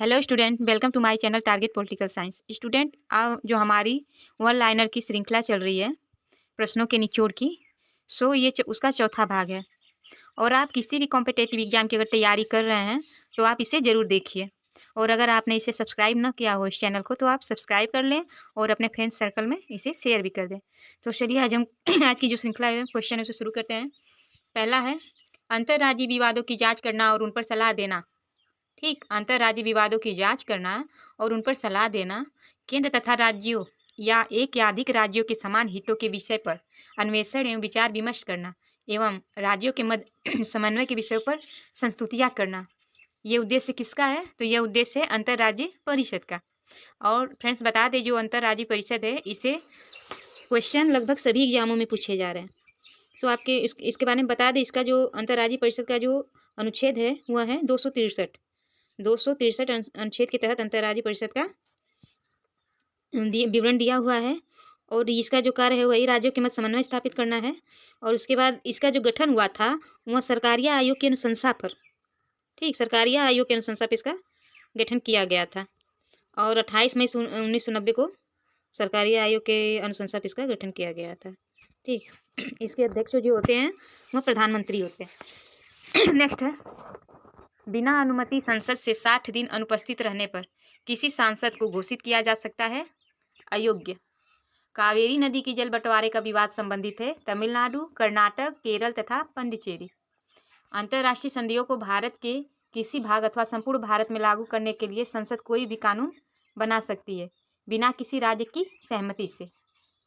Hello student, welcome to my channel target political science. Student, जो हमारी one liner की श्रृंखला चल रही है प्रश्नों के निचोड़ की, उसका चौथा भाग है। और आप किसी भी कॉम्पिटिटिव एग्जाम की अगर तैयारी कर रहे हैं तो आप इसे ज़रूर देखिए। और अगर आपने इसे सब्सक्राइब ना किया हो इस चैनल को तो आप सब्सक्राइब कर लें और अपने फ्रेंड्स सर्कल में इसे शेयर भी कर दें। तो चलिए आज हम आज की जो श्रृंखला है क्वेश्चन है उसे शुरू करते हैं। पहला है, अंतर्राज्यीय विवादों की जाँच करना और उन पर सलाह देना। ठीक, अंतर्राज्यीय विवादों की जांच करना और उन पर सलाह देना, केंद्र तथा राज्यों या एक या अधिक राज्यों के समान हितों के विषय पर अन्वेषण एवं विचार विमर्श करना एवं राज्यों के मध्य समन्वय के विषयों पर संस्तुतियां करना। ये उद्देश्य किसका है? तो यह उद्देश्य है अंतर्राज्यीय परिषद का। और फ्रेंड्स बता दें, जो अंतर्राज्यीय परिषद है इसे क्वेश्चन लगभग सभी एग्जामों में पूछे जा रहे हैं। सो आपके इसके बारे में बता दें, इसका जो अंतर्राज्यीय परिषद का जो अनुच्छेद है वह है 263 अनुच्छेद के तहत अंतर्राज्यीय परिषद का विवरण दिया हुआ है। और इसका जो कार्य है वही राज्यों के मध्य समन्वय स्थापित करना है। और उसके बाद इसका जो गठन हुआ था वह सरकारिया आयोग की अनुशंसा पर, ठीक, सरकारिया आयोग की अनुशंसा पर इसका गठन किया गया था। और 28 मई 1990 को सरकारिया आयोग के अनुशंसा पर इसका गठन किया गया था। ठीक, इसके अध्यक्ष जो होते हैं वह प्रधानमंत्री होते हैं। नेक्स्ट है, बिना अनुमति संसद से 60 दिन अनुपस्थित रहने पर किसी सांसद को घोषित किया जा सकता है अयोग्य। कावेरी नदी की जल बंटवारे का विवाद संबंधित है तमिलनाडु, कर्नाटक, केरल तथा पंडिचेरी। अंतर्राष्ट्रीय संधियों को भारत के किसी भाग अथवा संपूर्ण भारत में लागू करने के लिए संसद कोई भी कानून बना सकती है बिना किसी राज्य की सहमति से।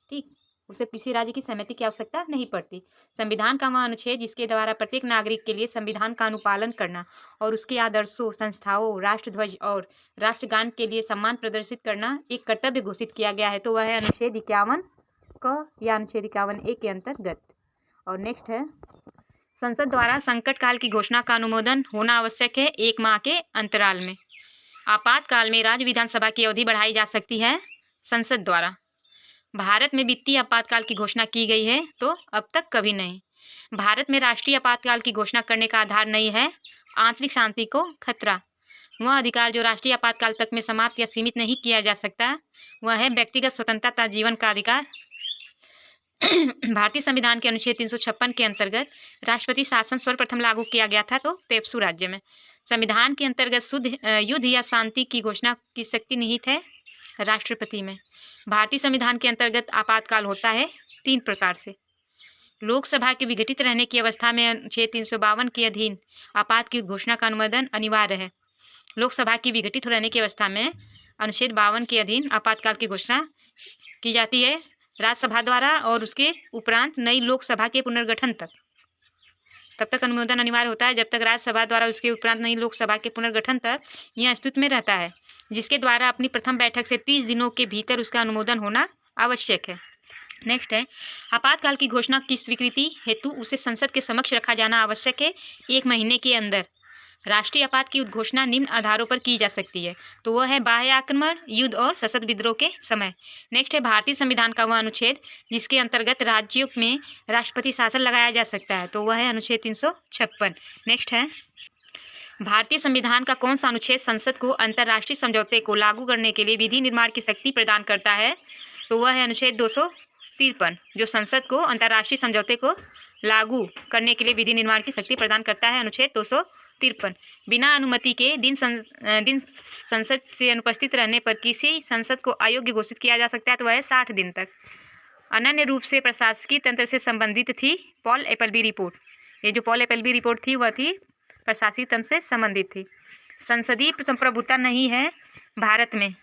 ठीक, उसे किसी राज्य की सहमति की आवश्यकता नहीं पड़ती। संविधान का वह अनुच्छेद जिसके द्वारा प्रत्येक नागरिक के लिए संविधान का अनुपालन करना और उसके आदर्शों, संस्थाओं, राष्ट्रध्वज और राष्ट्रगान के लिए सम्मान प्रदर्शित करना एक कर्तव्य घोषित किया गया है, तो वह है अनुच्छेद 51 क या अनुच्छेद 51A के अंतर्गत। और नेक्स्ट है, संसद द्वारा संकट काल की घोषणा का अनुमोदन होना आवश्यक है 1 माह के अंतराल में। आपातकाल में राज्य विधानसभा की अवधि बढ़ाई जा सकती है संसद द्वारा। भारत में वित्तीय आपातकाल की घोषणा की गई है तो अब तक कभी नहीं। भारत में राष्ट्रीय आपातकाल की घोषणा करने का आधार नहीं है आंतरिक शांति को खतरा। वह अधिकार जो राष्ट्रीय आपातकाल तक में समाप्त या सीमित नहीं किया जा सकता वह है व्यक्तिगत स्वतंत्रता तथा जीवन का अधिकार। भारतीय संविधान के अनुच्छेद 356 के अंतर्गत राष्ट्रपति शासन सर्वप्रथम लागू किया गया था तो पेप्सू राज्य में। संविधान के अंतर्गत युद्ध या शांति की घोषणा की शक्ति निहित है राष्ट्रपति में। भारतीय संविधान के अंतर्गत आपातकाल होता है 3 प्रकार से। लोकसभा के विघटित रहने की अवस्था में अनुच्छेद 352 के अधीन आपात की घोषणा का अनुमोदन अनिवार्य है। लोकसभा की विघटित रहने की अवस्था में अनुच्छेद 52 के अधीन आपातकाल की घोषणा की जाती है राज्यसभा द्वारा और उसके उपरांत नई लोकसभा के पुनर्गठन तक। तब तक अनुमोदन अनिवार्य होता है जब तक राज्यसभा द्वारा उसके उपरांत नई लोकसभा के पुनर्गठन तक यह अस्तित्व में रहता है, जिसके द्वारा अपनी प्रथम बैठक से 30 दिनों के भीतर उसका अनुमोदन होना आवश्यक है। नेक्स्ट है, आपातकाल की घोषणा की स्वीकृति हेतु उसे संसद के समक्ष रखा जाना आवश्यक है 1 महीने के अंदर। राष्ट्रीय आपात की घोषणा निम्न आधारों पर की जा सकती है, तो वह है बाह्य आक्रमण, युद्ध और सशस्त्र विद्रोह के समय। नेक्स्ट है, भारतीय संविधान का वह अनुच्छेद जिसके अंतर्गत राज्यों में राष्ट्रपति शासन लगाया जा सकता है, तो वह है अनुच्छेद 356। नेक्स्ट है, भारतीय संविधान का कौन सा अनुच्छेद संसद को अंतर्राष्ट्रीय समझौते को लागू करने के लिए विधि निर्माण की शक्ति प्रदान करता है, तो वह है अनुच्छेद 253, जो संसद को अंतर्राष्ट्रीय समझौते को लागू करने के लिए विधि निर्माण की शक्ति प्रदान करता है, अनुच्छेद 253। बिना अनुमति के दिन संसद से अनुपस्थित रहने पर किसी संसद को अयोग्य घोषित किया जा सकता है, तो वह है 60 दिन तक। अनन्य रूप से प्रशासकीय तंत्र से संबंधित थी पॉल एपलबी रिपोर्ट। ये जो पॉल एपलबी रिपोर्ट थी वह थी प्रशासकीय तंत्र से संबंधित थी। संसदीय संप्रभुता नहीं है भारत में।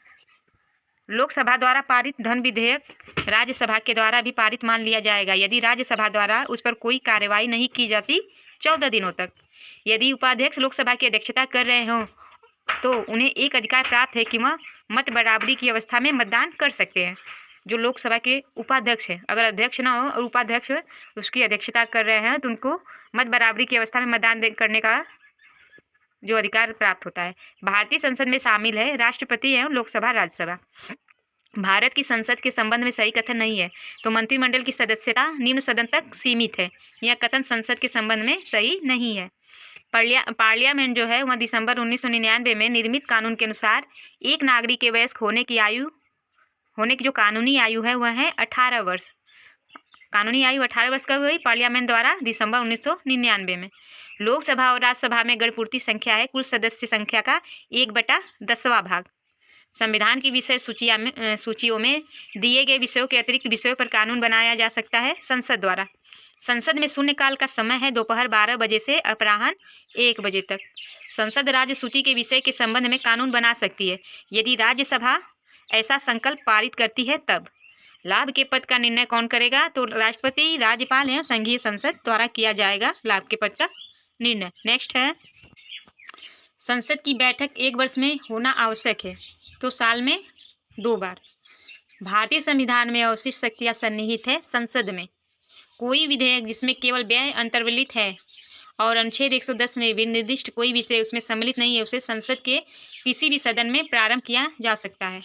लोकसभा द्वारा पारित धन विधेयक राज्यसभा के द्वारा भी पारित मान लिया जाएगा यदि राज्यसभा द्वारा उस पर कोई कार्रवाई नहीं की जाती 14 दिनों तक। यदि उपाध्यक्ष लोकसभा की अध्यक्षता कर रहे हों तो उन्हें एक अधिकार प्राप्त है कि वह मत बराबरी की अवस्था में मतदान कर सकते हैं। जो लोकसभा के उपाध्यक्ष हैं, अगर अध्यक्ष ना हो और उपाध्यक्ष उसकी अध्यक्षता कर रहे हैं तो उनको मत बराबरी की अवस्था में मतदान करने का जो अधिकार प्राप्त होता है। भारतीय संसद में शामिल है राष्ट्रपति एवं लोकसभा, राज्यसभा। भारत की संसद के संबंध में सही कथन नहीं है, तो मंत्रिमंडल की सदस्यता निम्न सदन तक सीमित है। यह कथन संसद के संबंध में सही नहीं है। पार्लियामेंट जो है वह दिसंबर 1999 में निर्मित कानून के अनुसार एक नागरिक के वयस्क होने की जो कानूनी आयु है वह है 18 वर्ष। कानूनी आयु 18 वर्ष कब हुई? पार्लियामेंट द्वारा दिसंबर 1999 में। लोकसभा और राज्यसभा में गणपूर्ति संख्या है कुल सदस्य संख्या का 1/10वां भाग। संविधान की विषय सूचियों में दिए गए विषयों के अतिरिक्त विषयों पर कानून बनाया जा सकता है संसद द्वारा। संसद में शून्यकाल का समय है दोपहर 12 बजे से अपराह्न 1 बजे तक। संसद राज्य सूची के विषय के संबंध में कानून बना सकती है यदि राज्यसभा ऐसा संकल्प पारित करती है तब। लाभ के पद का निर्णय कौन करेगा? तो राष्ट्रपति, राज्यपाल एवं संघीय संसद द्वारा किया जाएगा लाभ के पद का निर्णय। नेक्स्ट है, संसद की बैठक 1 वर्ष में होना आवश्यक है, तो साल में 2 बार। भारतीय संविधान में अवशिष्ट शक्तियाँ सन्निहित है संसद में। कोई विधेयक जिसमें केवल व्यय अंतर्वलित है और अनुच्छेद 110 में निर्दिष्ट कोई विषय उसमें सम्मिलित नहीं है उसे संसद के किसी भी सदन में प्रारंभ किया जा सकता है।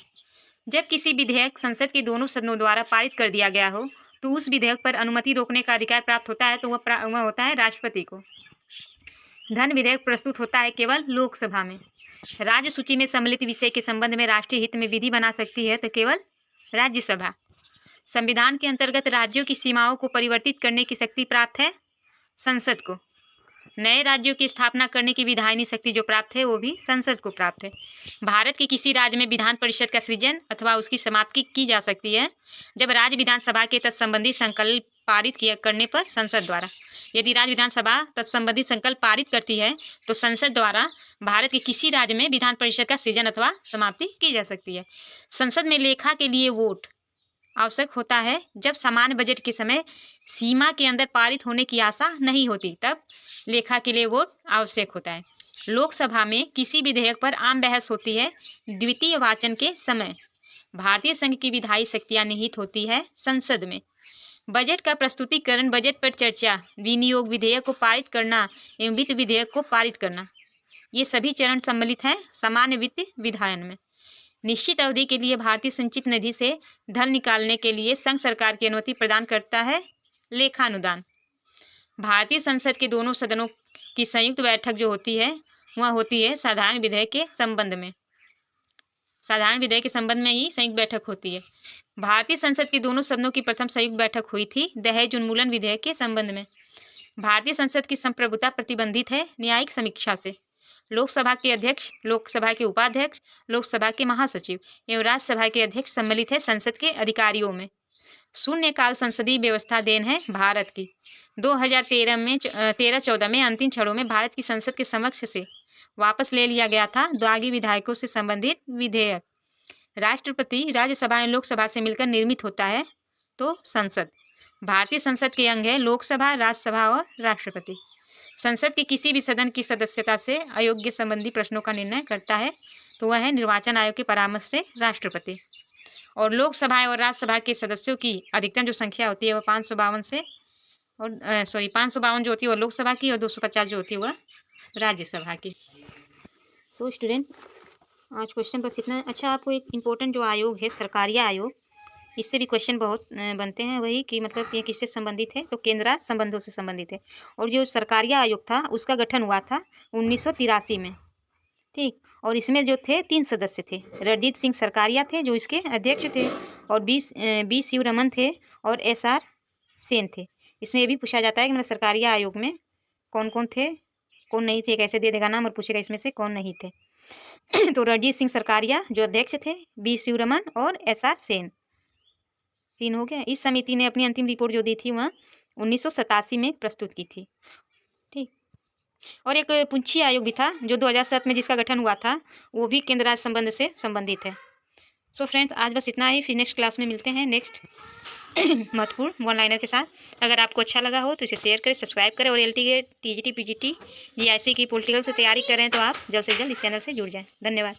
जब किसी विधेयक संसद के दोनों सदनों द्वारा पारित कर दिया गया हो तो उस विधेयक पर अनुमति रोकने का अधिकार प्राप्त होता है, तो वह होता है राष्ट्रपति को। धन विधेयक प्रस्तुत होता है केवल लोकसभा में। राज्य सूची में सम्मिलित विषय के संबंध में राष्ट्रीय हित में विधि बना सकती है तो केवल राज्यसभा। संविधान के अंतर्गत राज्यों की सीमाओं को परिवर्तित करने की शक्ति प्राप्त है संसद को। नए राज्यों की स्थापना करने की विधायनी शक्ति जो प्राप्त है वो भी संसद को प्राप्त है। भारत के किसी राज्य में विधान परिषद का सृजन अथवा उसकी समाप्ति की जा सकती है जब राज्य विधानसभा के तत्संबंधी संकल्प पारित करने पर संसद द्वारा। यदि राज्य विधानसभा तत्संबंधी संकल्प पारित करती है तो संसद द्वारा भारत के किसी राज्य में विधान परिषद का सृजन अथवा समाप्ति की जा सकती है। संसद में लेखा के लिए वोट आवश्यक होता है जब सामान्य बजट के समय सीमा के अंदर पारित होने की आशा नहीं होती, तब लेखा के लिए वोट आवश्यक होता है। लोकसभा में किसी विधेयक पर आम बहस होती है द्वितीय वाचन के समय। भारतीय संघ की विधायी शक्तियां निहित होती है संसद में। बजट का प्रस्तुतिकरण, बजट पर चर्चा, विनियोग, विधेयक को पारित करना एवं वित्त विधेयक को पारित करना, ये सभी चरण सम्मिलित हैं सामान्य वित्त विधायन में। निश्चित अवधि के लिए भारतीय संचित निधि से धन निकालने के लिए संघ सरकार की अनुमति प्रदान करता है लेखानुदान। भारतीय संसद के दोनों सदनों की संयुक्त बैठक जो होती है वह होती है साधारण विधेयक के संबंध में। साधारण विधेयक के संबंध में ही संयुक्त बैठक होती है। भारतीय संसद के दोनों सदनों की प्रथम संयुक्त बैठक हुई थी दहेज उन्मूलन विधेयक के संबंध में। भारतीय संसद की संप्रभुता प्रतिबंधित है न्यायिक समीक्षा से। लोकसभा के अध्यक्ष, लोकसभा के उपाध्यक्ष, लोकसभा के महासचिव एवं राज्यसभा के अध्यक्ष सम्मिलित है संसद के अधिकारियों में। शून्यकाल संसदीय व्यवस्था देन है भारत की। 2013-14 में अंतिम क्षणों में भारत की संसद के समक्ष से वापस ले लिया गया था दागी विधायकों से संबंधित विधेयक। राष्ट्रपति राज्यसभा एवं लोकसभा से मिलकर निर्मित होता है तो संसद। भारतीय संसद के अंग है लोकसभा, राज्यसभा और राष्ट्रपति। संसद के किसी भी सदन की सदस्यता से अयोग्य संबंधी प्रश्नों का निर्णय करता है तो वह है निर्वाचन आयोग के परामर्श से राष्ट्रपति। और लोकसभा और राज्यसभा के सदस्यों की अधिकतम जो संख्या होती है वह 552 से और 552 जो होती है वह लोकसभा की और 250 जो होती है वह राज्यसभा की। सो स्टूडेंट, आज क्वेश्चन बस इतना। अच्छा, आपको एक इम्पोर्टेंट जो आयोग है सरकारिया आयोग, इससे भी क्वेश्चन बहुत बनते हैं, वही कि मतलब ये किससे संबंधित है, तो केंद्र राज्य संबंधों से संबंधित है। और जो सरकारिया आयोग था उसका गठन हुआ था 1983 में, ठीक। और इसमें जो थे 3 सदस्य थे। रणजीत सिंह सरकारिया थे जो इसके अध्यक्ष थे, और बी शिव रमन थे और SR सेन थे। इसमें ये भी पूछा जाता है कि मतलब सरकारिया आयोग में कौन कौन थे, कौन नहीं थे, कैसे दे देगा नाम और पूछेगा इसमें से कौन नहीं थे। तो रणजीत सिंह सरकारिया जो अध्यक्ष थे, बी शिव रमन और SR सेन, 3 हो गया। इस समिति ने अपनी अंतिम रिपोर्ट जो दी थी वह 1987 में प्रस्तुत की थी, ठीक। और एक पुंछी आयोग भी था जो 2007 में जिसका गठन हुआ था, वो भी केंद्र राज्य संबंध से संबंधित है। सो फ्रेंड्स, आज बस इतना ही। फिर नेक्स्ट क्लास में मिलते हैं नेक्स्ट महत्वपूर्ण वन लाइनर के साथ। अगर आपको अच्छा लगा हो तो इसे शेयर करें, सब्सक्राइब करें, और LTE, TGT, PGT, GIC की पॉलिटिकल से तैयारी करें तो आप जल्द से जल्द इस चैनल से जुड़ जाएं। धन्यवाद।